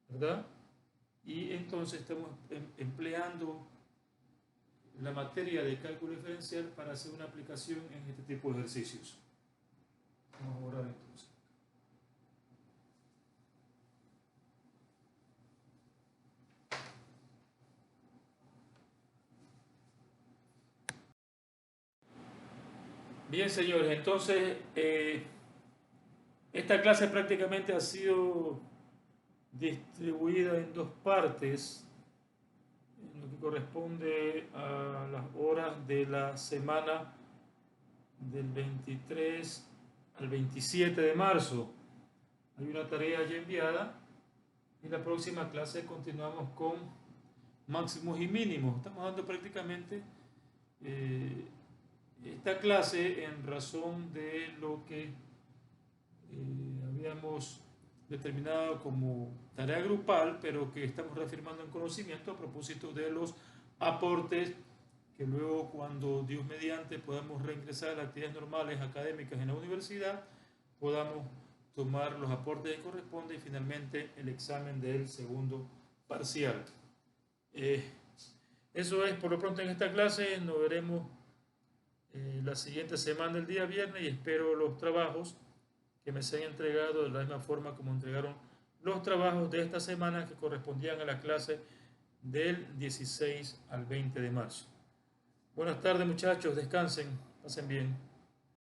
¿verdad? Y entonces estamos empleando la materia de cálculo diferencial para hacer una aplicación en este tipo de ejercicios. Vamos a borrar entonces. Bien, señores, entonces esta clase prácticamente ha sido distribuida en dos partes, en lo que corresponde a las horas de la semana del 23 al 27 de marzo. Hay una tarea ya enviada y la próxima clase continuamos con máximos y mínimos. Estamos dando prácticamente esta clase en razón de lo que habíamos determinado como tarea grupal, pero que estamos reafirmando en conocimiento a propósito de los aportes que luego, cuando Dios mediante podamos reingresar a las actividades normales académicas en la universidad, podamos tomar los aportes que corresponden y finalmente el examen del segundo parcial. Eso es por lo pronto en esta clase. Nos veremos la siguiente semana, el día viernes, y espero los trabajos que me sean entregado de la misma forma como entregaron los trabajos de esta semana que correspondían a la clase del 16 al 20 de marzo. Buenas tardes, muchachos, descansen, pasen bien.